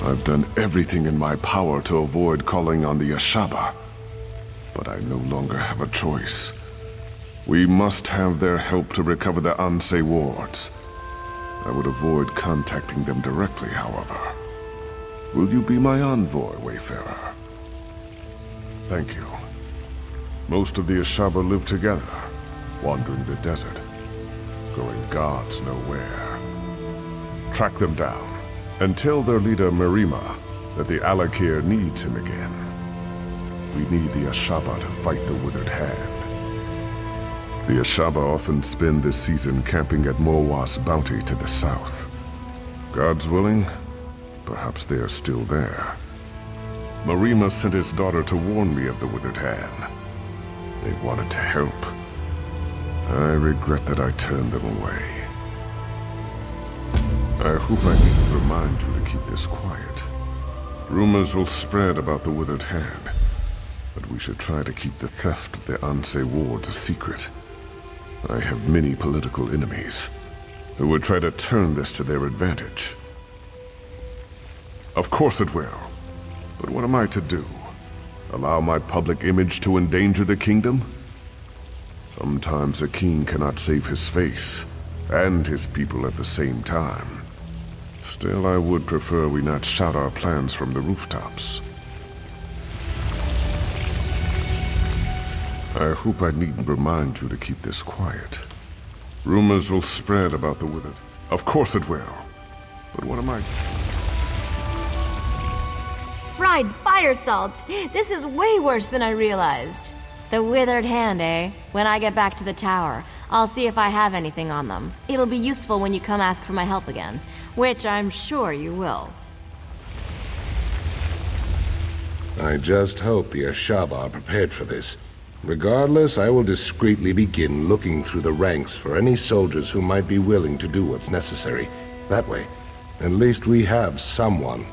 I've done everything in my power to avoid calling on the Ashaba, but I no longer have a choice. We must have their help to recover the Anshe wards. I would avoid contacting them directly, however. Will you be my envoy, Wayfarer? Thank you. Most of the Ashaba live together, wandering the desert, going gods know where. Track them down, and tell their leader Morwha that the Alakir needs him again. We need the Ashaba to fight the Withered Hand. The Ashaba often spend this season camping at Morwha's bounty to the south. God's willing, perhaps they are still there. Morwha sent his daughter to warn me of the Withered Hand. They wanted to help. I regret that I turned them away. I hope I needn't remind you to keep this quiet. Rumors will spread about the Withered Hand, but we should try to keep the theft of the Anshe wards a secret. I have many political enemies who would try to turn this to their advantage. Of course it will. But what am I to do? Allow my public image to endanger the kingdom? Sometimes a king cannot save his face and his people at the same time. Still, I would prefer we not shout our plans from the rooftops. I hope I needn't remind you to keep this quiet. Rumors will spread about the Withered. Of course it will. But what am I... Fried fire salts! This is way worse than I realized. The Withered Hand, eh? When I get back to the tower, I'll see if I have anything on them. It'll be useful when you come ask for my help again, which I'm sure you will. I just hope the Ashaba are prepared for this. Regardless, I will discreetly begin looking through the ranks for any soldiers who might be willing to do what's necessary. That way, at least we have someone.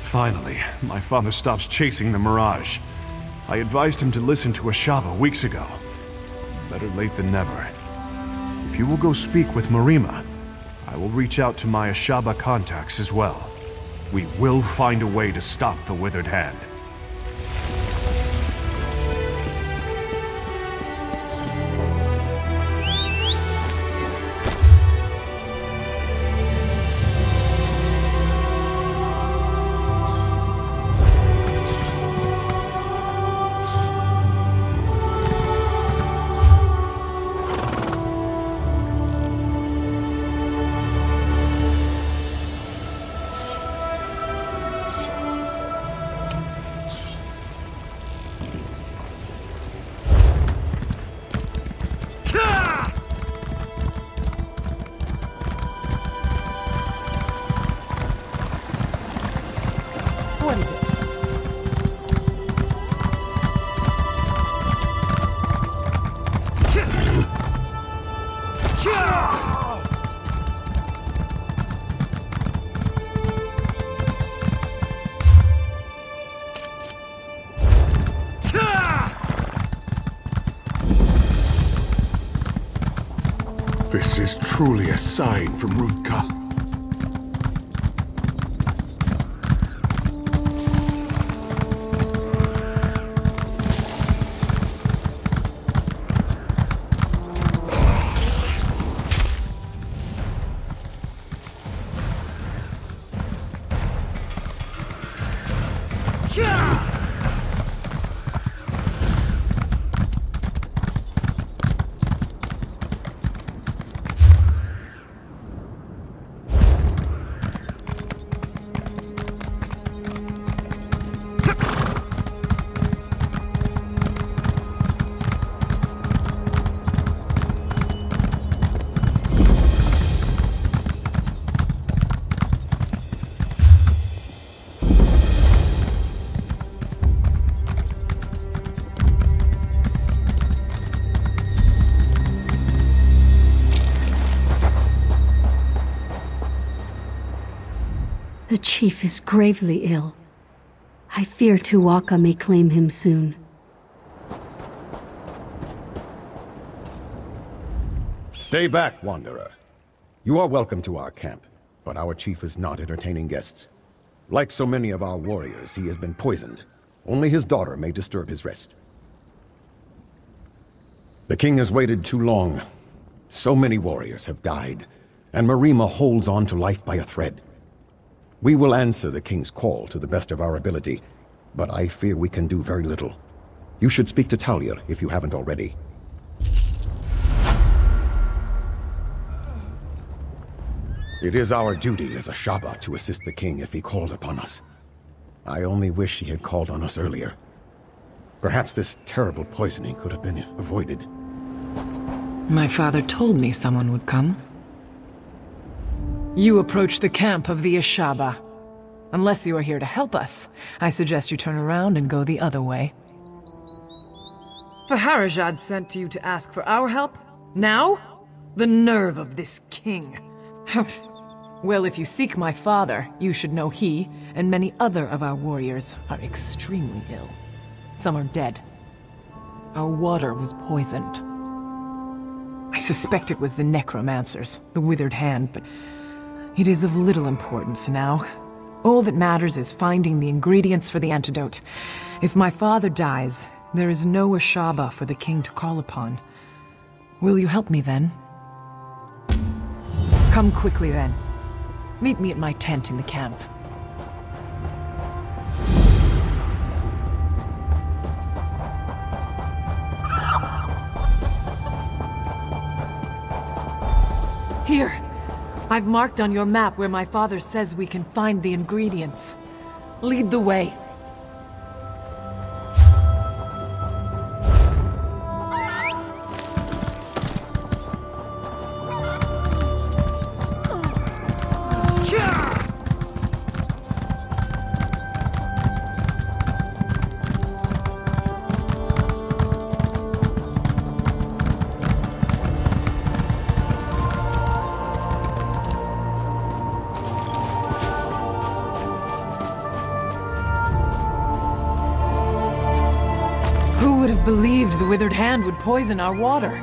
Finally, my father stops chasing the Mirage. I advised him to listen to Ashaba weeks ago. Better late than never. If you will go speak with Morwha, I will reach out to my Ashaba contacts as well. We will find a way to stop the Withered Hand. What is it? This is truly a sign from Rutka. The chief is gravely ill. I fear Tuwaka may claim him soon. Stay back, Wanderer. You are welcome to our camp. But our chief is not entertaining guests. Like so many of our warriors, he has been poisoned. Only his daughter may disturb his rest. The king has waited too long. So many warriors have died, and Morwha holds on to life by a thread. We will answer the king's call to the best of our ability, but I fear we can do very little. You should speak to Talia if you haven't already. It is our duty as a Shaba to assist the king if he calls upon us. I only wish he had called on us earlier. Perhaps this terrible poisoning could have been avoided. My father told me someone would come. You approach the camp of the Ashaba. Unless you are here to help us, I suggest you turn around and go the other way. Faharajad sent you to ask for our help? Now? The nerve of this king. Well, if you seek my father, you should know he and many other of our warriors are extremely ill. Some are dead. Our water was poisoned. I suspect it was the necromancers, the withered hand, but it is of little importance now. All that matters is finding the ingredients for the antidote. If my father dies, there is no Ashaba for the king to call upon. Will you help me then? Come quickly then. Meet me at my tent in the camp. Here! I've marked on your map where my father says we can find the ingredients. Lead the way. Believed the withered hand would poison our water.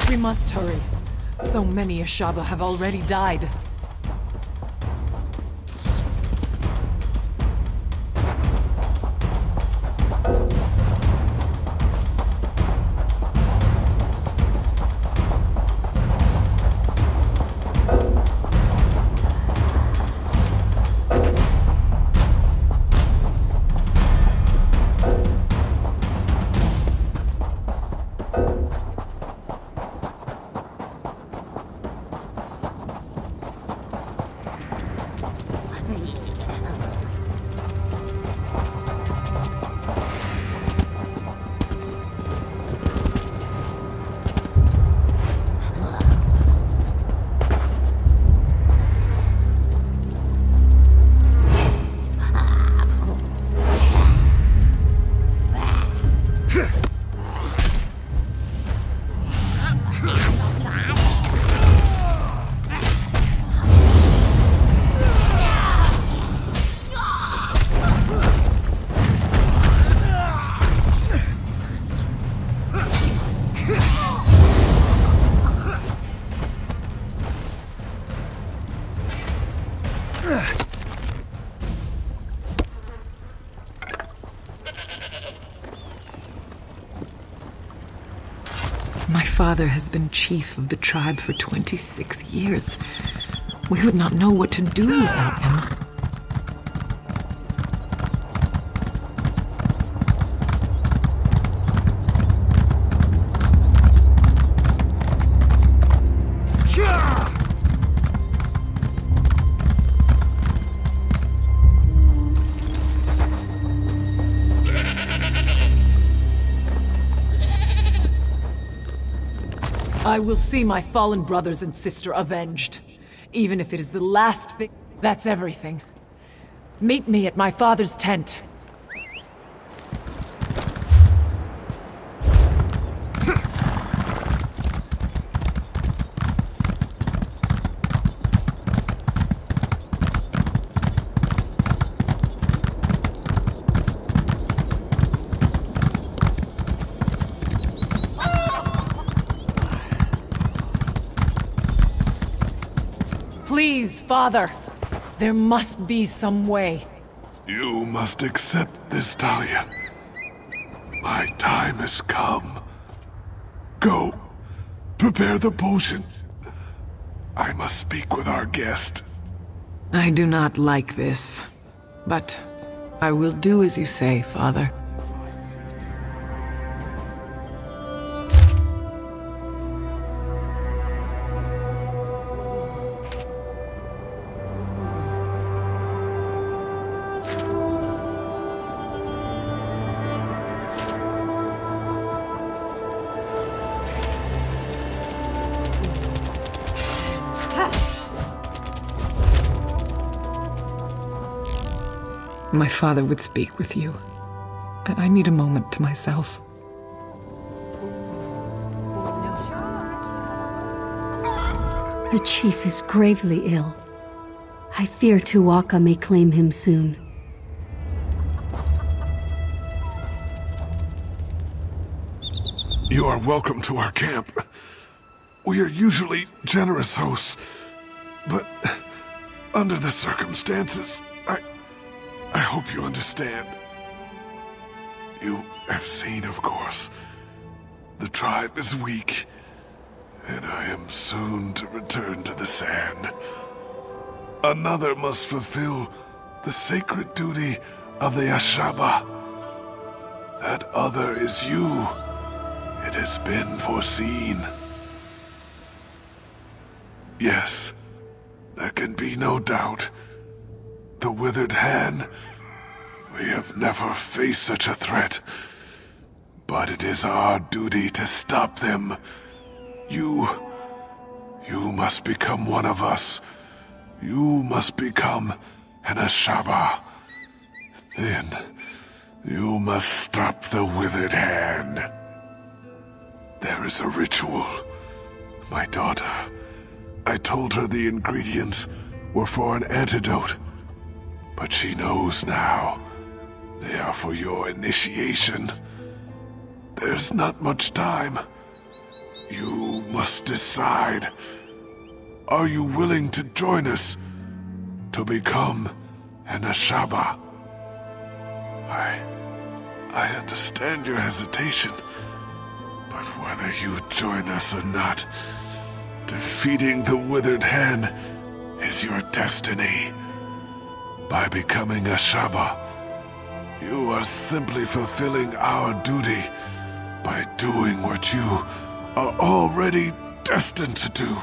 We must hurry. So many Ashaba have already died. My father has been chief of the tribe for 26 years. We would not know what to do without him. I will see my fallen brothers and sister avenged. Even if it is the last thing. That's everything. Meet me at my father's tent. Please, Father. There must be some way. You must accept this, Talia. My time has come. Go. Prepare the potion. I must speak with our guest. I do not like this, but I will do as you say, Father. My father would speak with you. I need a moment to myself. The chief is gravely ill. I fear Tuwaka may claim him soon. You are welcome to our camp. We are usually generous hosts, but under the circumstances, I hope you understand. You have seen, of course, the tribe is weak, and I am soon to return to the sand. Another must fulfill the sacred duty of the Ashaba. That other is you. It has been foreseen. Yes, there can be no doubt. The Withered Hand, we have never faced such a threat. But it is our duty to stop them. You must become one of us. You must become an Ashaba. Then, you must stop the Withered Hand. There is a ritual. My daughter, I told her the ingredients were for an antidote. But she knows now. They are for your initiation. There's not much time. You must decide. Are you willing to join us to become an Ashaba? I understand your hesitation, but whether you join us or not, defeating the Withered Hand is your destiny. By becoming Ashaba, you are simply fulfilling our duty by doing what you are already destined to do.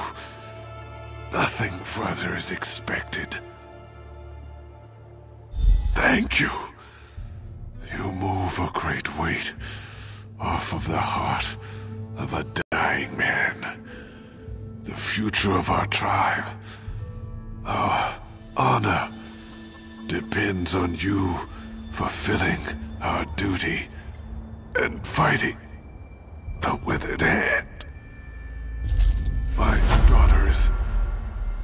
Nothing further is expected. Thank you. You move a great weight off of the heart of a dying man. The future of our tribe, our honor, depends on you fulfilling our duty and fighting the Withered Hand. My daughter is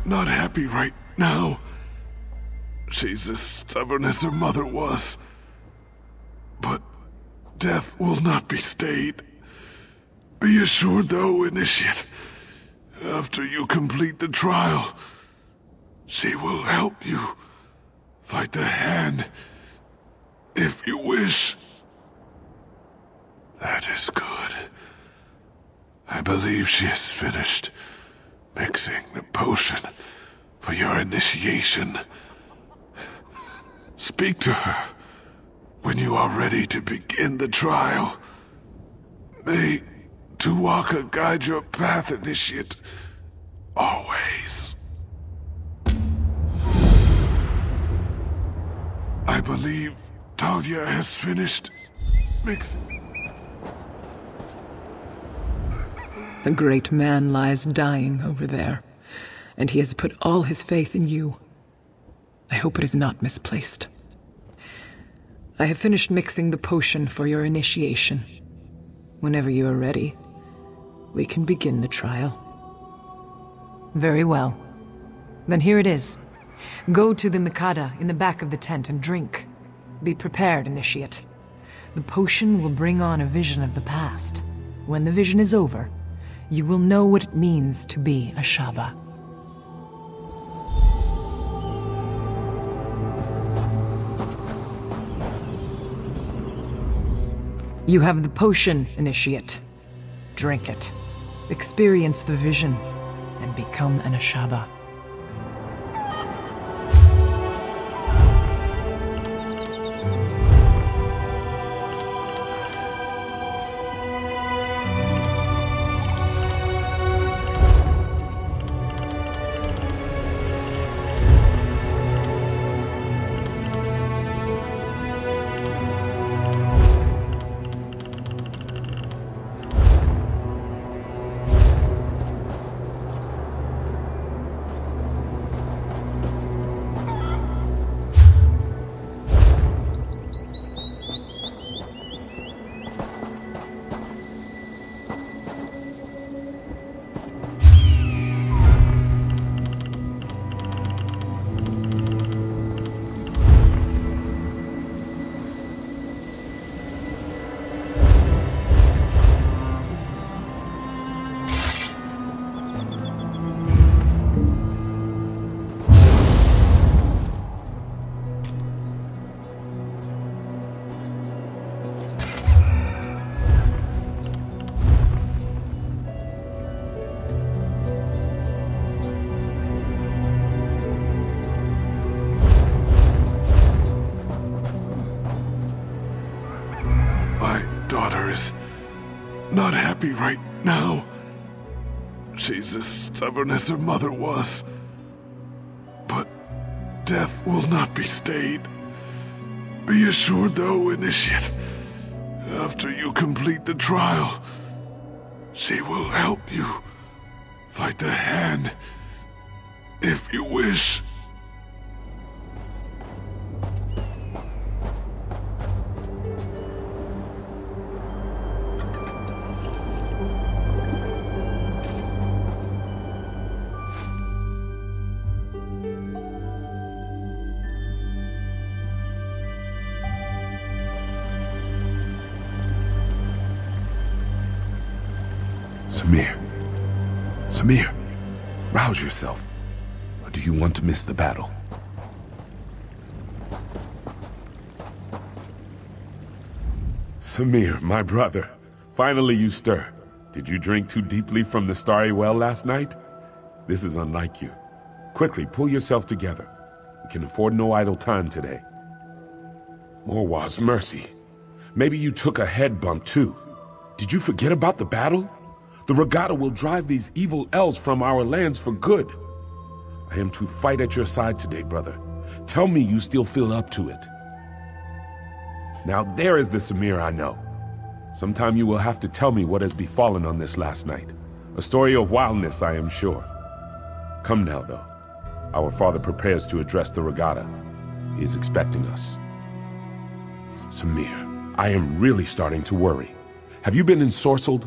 not happy right now. She's as stubborn as her mother was. But death will not be stayed. Be assured, though, Initiate, after you complete the trial, she will help you fight the Hand, if you wish. That is good. I believe she has finished mixing the potion for your initiation. Speak to her when you are ready to begin the trial. May Tuwaka guide your path, Initiate. Always. I believe Talia has finished mixing. The great man lies dying over there, and he has put all his faith in you. I hope it is not misplaced. I have finished mixing the potion for your initiation. Whenever you are ready, we can begin the trial. Very well. Then here it is. Go to the Mikada in the back of the tent and drink. Be prepared, Initiate. The potion will bring on a vision of the past. When the vision is over, you will know what it means to be a Shaba. You have the potion, Initiate. Drink it. Experience the vision, and become an Ashaba. Not happy right now. She's as stubborn as her mother was. But death will not be stayed. Be assured though, Initiate, after you complete the trial, she will help you fight the hand, if you wish. Samir, rouse yourself. Or do you want to miss the battle? Samir, my brother. Finally you stir. Did you drink too deeply from the starry well last night? This is unlike you. Quickly, pull yourself together. We can afford no idle time today. Morwha's mercy. Maybe you took a head bump too. Did you forget about the battle? The regatta will drive these evil elves from our lands for good. I am to fight at your side today, brother. Tell me you still feel up to it. Now there is the Samir I know. Sometime you will have to tell me what has befallen on this last night. A story of wildness, I am sure. Come now, though. Our father prepares to address the regatta. He is expecting us. Samir, I am really starting to worry. Have you been ensorcelled?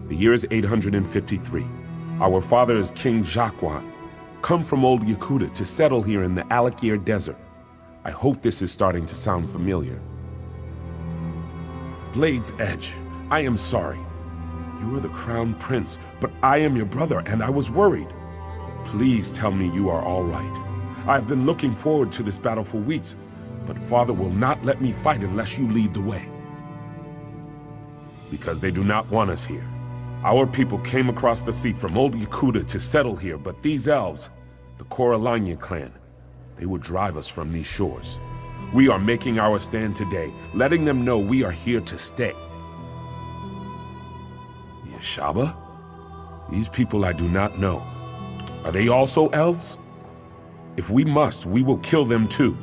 The year is 853. Our father is King Jacquan, come from old Yakuta to settle here in the Alakir Desert. I hope this is starting to sound familiar. Blade's Edge, I am sorry. You are the crown prince, but I am your brother and I was worried. Please tell me you are all right. I have been looking forward to this battle for weeks, but father will not let me fight unless you lead the way. Because they do not want us here. Our people came across the sea from old Yakuta to settle here, but these elves, the Koralanya clan, they would drive us from these shores. We are making our stand today, letting them know we are here to stay. The Ashaba? These people I do not know. Are they also elves? If we must, we will kill them too.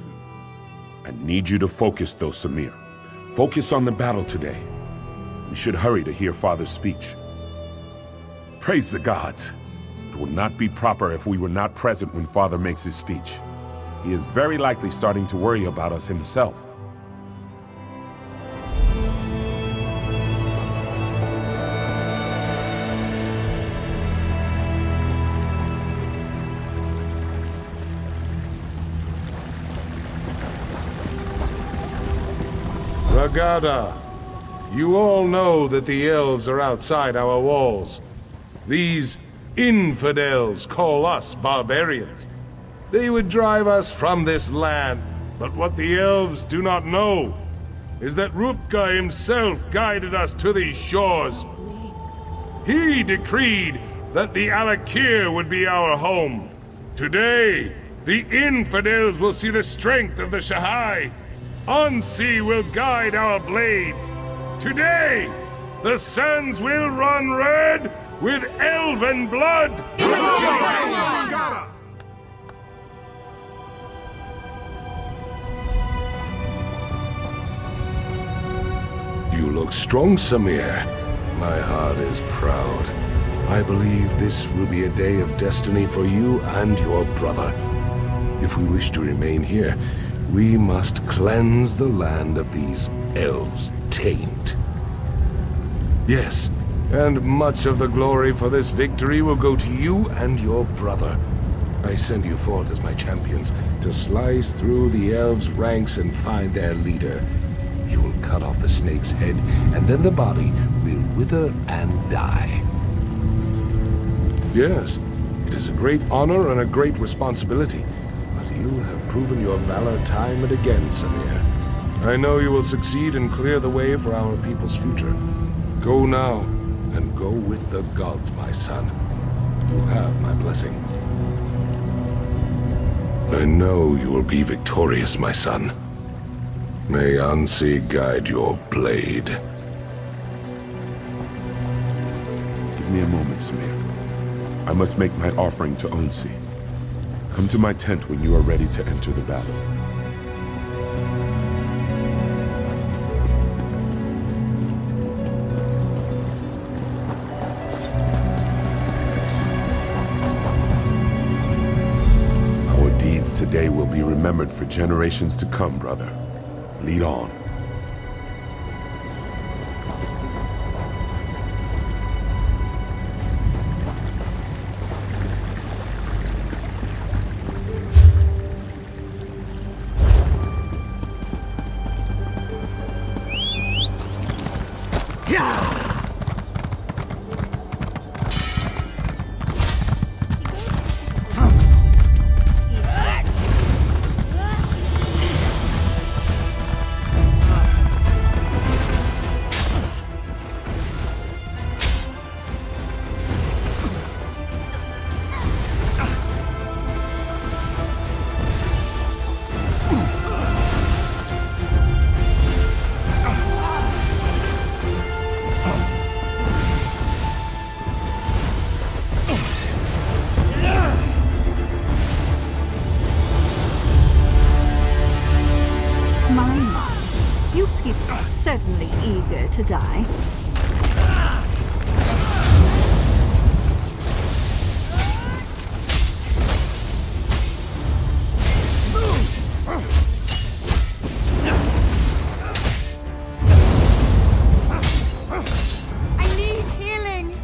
I need you to focus though, Samir. Focus on the battle today. We should hurry to hear Father's speech. Praise the gods. It would not be proper if we were not present when Father makes his speech. He is very likely starting to worry about us himself. Ragada, you all know that the elves are outside our walls. These infidels call us barbarians. They would drive us from this land, but what the elves do not know is that Rupka himself guided us to these shores. He decreed that the Alakir would be our home. Today, the infidels will see the strength of the Shahai. Ansi will guide our blades. Today, the sands will run red with elven blood! You look strong, Samir. My heart is proud. I believe this will be a day of destiny for you and your brother. If we wish to remain here, we must cleanse the land of these elves' taint. Yes, and much of the glory for this victory will go to you and your brother. I send you forth as my champions to slice through the elves' ranks and find their leader. You will cut off the snake's head, and then the body will wither and die. Yes, it is a great honor and a great responsibility. You have proven your valor time and again, Samir. I know you will succeed and clear the way for our people's future. Go now, and go with the gods, my son. You have my blessing. I know you will be victorious, my son. May Ansi guide your blade. Give me a moment, Samir. I must make my offering to Ansi. Come to my tent when you are ready to enter the battle. Our deeds today will be remembered for generations to come, brother. Lead on. Certainly eager to die. I need healing!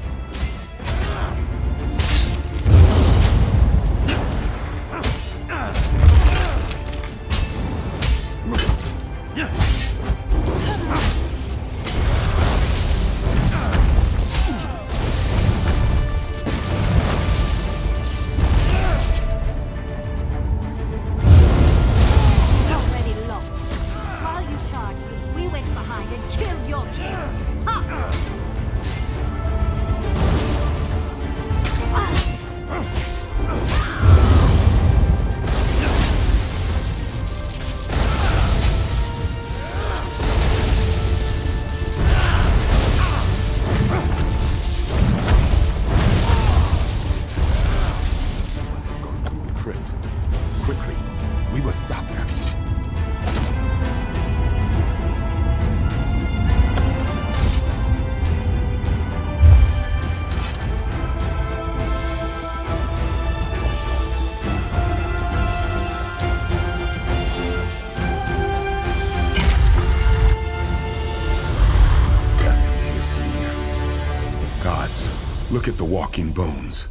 Look at the walking bones.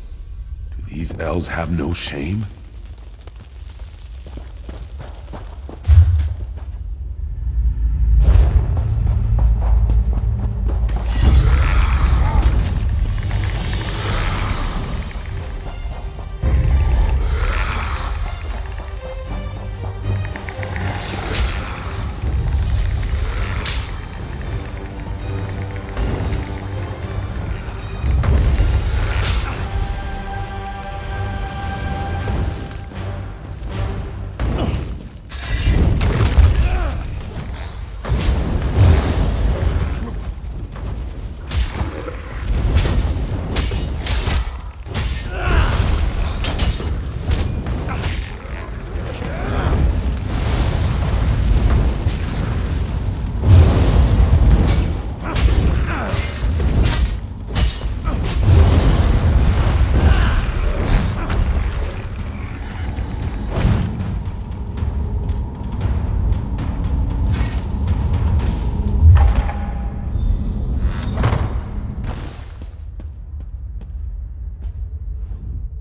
Do these elves have no shame?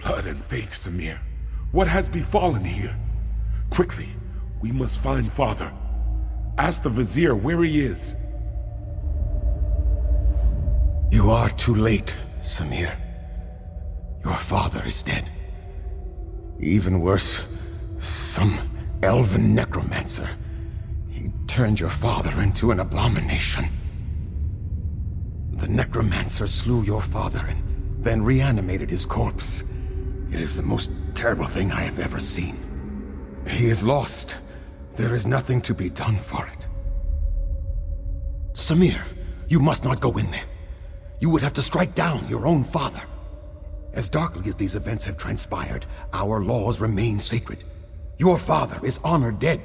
Blood and faith, Samir. What has befallen here? Quickly, we must find Father. Ask the Vizier where he is. You are too late, Samir. Your father is dead. Even worse, some elven necromancer. He turned your father into an abomination. The necromancer slew your father and then reanimated his corpse. It is the most terrible thing I have ever seen. He is lost. There is nothing to be done for it. Samir, you must not go in there. You would have to strike down your own father. As darkly as these events have transpired, our laws remain sacred. Your father is honored dead.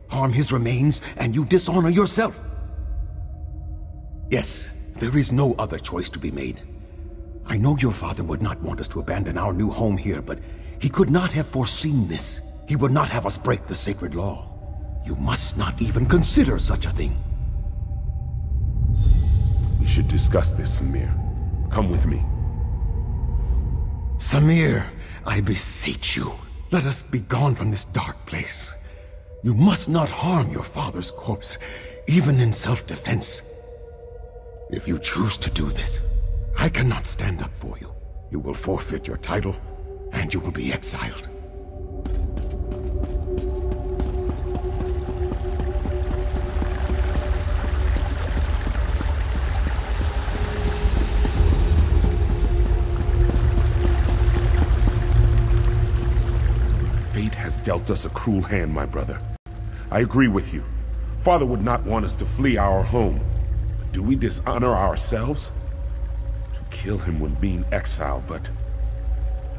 Harm his remains, and you dishonor yourself. Yes, there is no other choice to be made. I know your father would not want us to abandon our new home here, but he could not have foreseen this. He would not have us break the sacred law. You must not even consider such a thing. We should discuss this, Samir. Come with me. Samir, I beseech you, let us be gone from this dark place. You must not harm your father's corpse, even in self-defense. If you choose to do this, I cannot stand up for you. You will forfeit your title, and you will be exiled. Fate has dealt us a cruel hand, my brother. I agree with you. Father would not want us to flee our home. But do we dishonor ourselves? To kill him would mean exile, but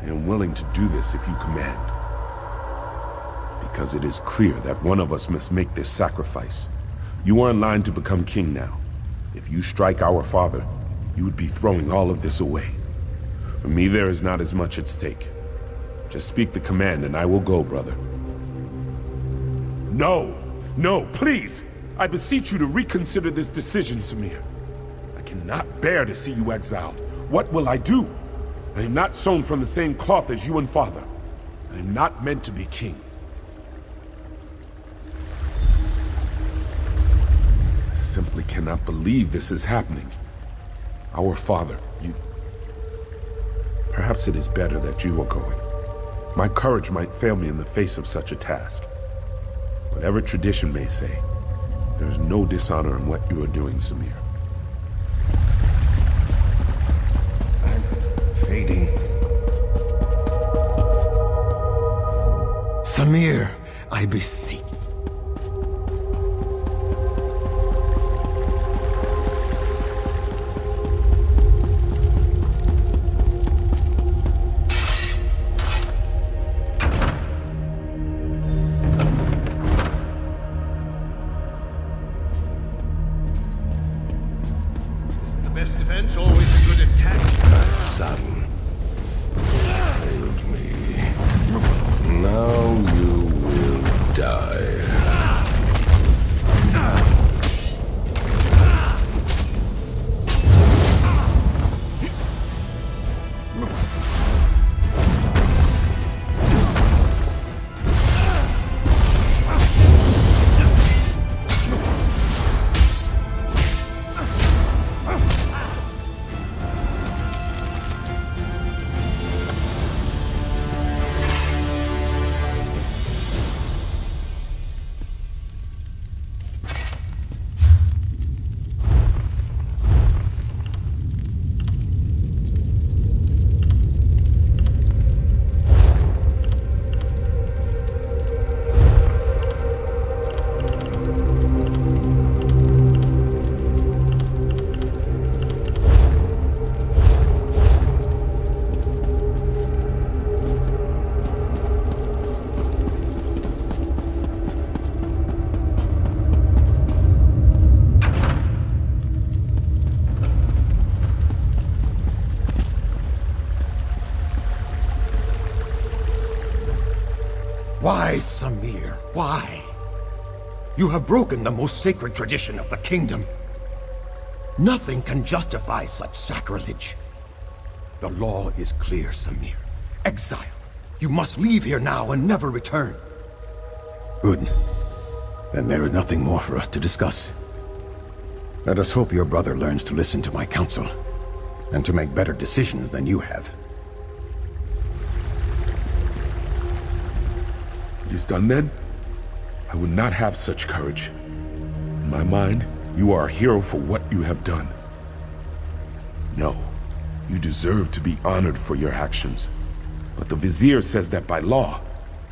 I am willing to do this if you command. Because it is clear that one of us must make this sacrifice. You are in line to become king now. If you strike our father, you would be throwing all of this away. For me, there is not as much at stake. Just speak the command and I will go, brother. No! No, please! I beseech you to reconsider this decision, Samir. I cannot bear to see you exiled. What will I do? I am not sewn from the same cloth as you and father. I am not meant to be king. I simply cannot believe this is happening. Our father, you... Perhaps it is better that you are going. My courage might fail me in the face of such a task. Whatever tradition may say, there is no dishonor in what you are doing, Samir. I'm fading. Samir, I beseech. Best defense, always a good attack. My son failed me. Now you will die. Why, Samir? Why? You have broken the most sacred tradition of the kingdom. Nothing can justify such sacrilege. The law is clear, Samir. Exile. You must leave here now and never return. Good. Then there is nothing more for us to discuss. Let us hope your brother learns to listen to my counsel, and to make better decisions than you have. It is done then? I would not have such courage. In my mind, you are a hero for what you have done. No, you deserve to be honored for your actions. But the Vizier says that by law,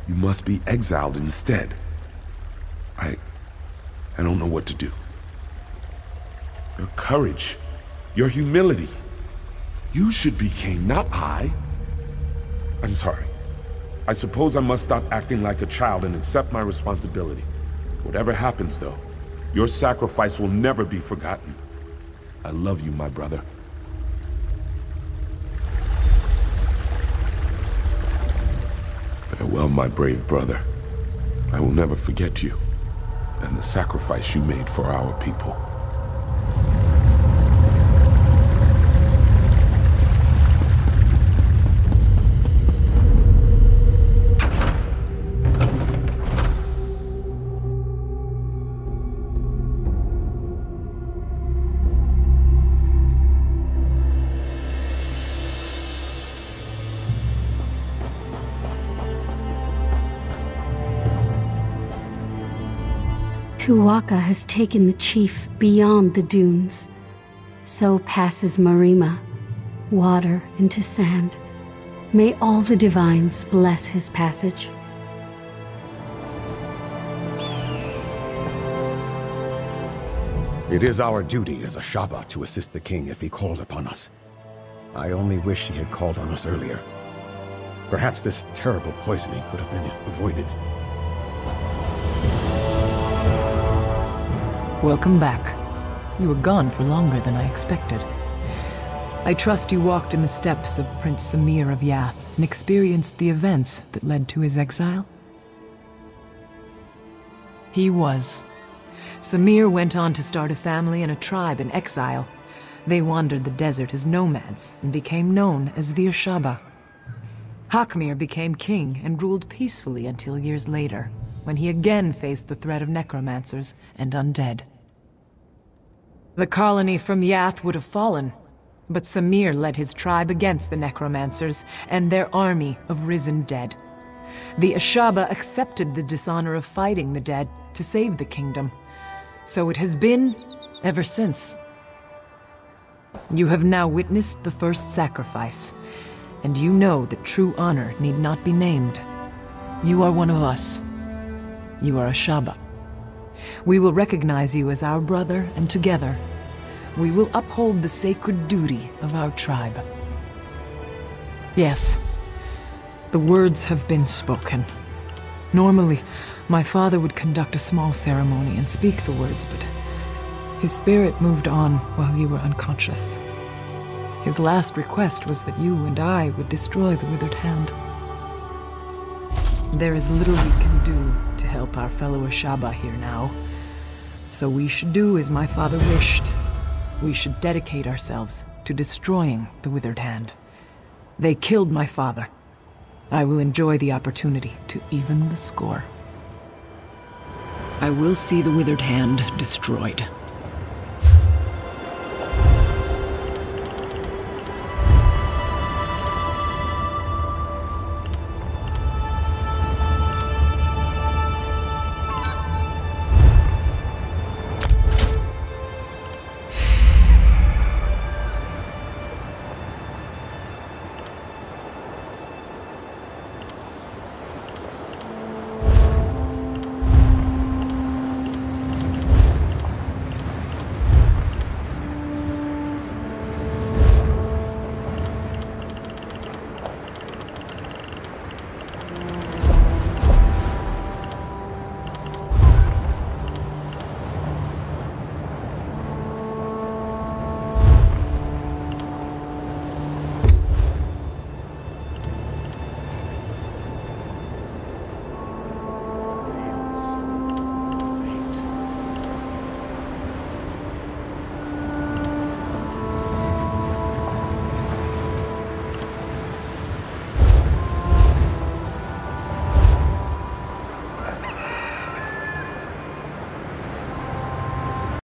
you must be exiled instead. I don't know what to do. Your courage, your humility. You should be king, not I. I'm sorry. I suppose I must stop acting like a child and accept my responsibility. Whatever happens, though, your sacrifice will never be forgotten. I love you, my brother. Farewell, my brave brother. I will never forget you, and the sacrifice you made for our people. Tuwaka has taken the chief beyond the dunes. So passes Marima, water into sand. May all the divines bless his passage. It is our duty as Ashaba to assist the king if he calls upon us. I only wish he had called on us earlier. Perhaps this terrible poisoning could have been avoided. Welcome back. You were gone for longer than I expected. I trust you walked in the steps of Prince Samir of Yath and experienced the events that led to his exile? He was. Samir went on to start a family and a tribe in exile. They wandered the desert as nomads and became known as the Ashaba. Hakmir became king and ruled peacefully until years later, when he again faced the threat of necromancers and undead. The colony from Yath would have fallen, but Samir led his tribe against the necromancers and their army of risen dead. The Ashaba accepted the dishonor of fighting the dead to save the kingdom. So it has been ever since. You have now witnessed the first sacrifice, and you know that true honor need not be named. You are one of us. You are Ashaba. We will recognize you as our brother, and together, we will uphold the sacred duty of our tribe. Yes, the words have been spoken. Normally, my father would conduct a small ceremony and speak the words, but his spirit moved on while you were unconscious. His last request was that you and I would destroy the withered hand. There is little we can do to help our fellow Ashaba here now. So we should do as my father wished. We should dedicate ourselves to destroying the withered hand. They killed my father. I will enjoy the opportunity to even the score. I will see the withered hand destroyed.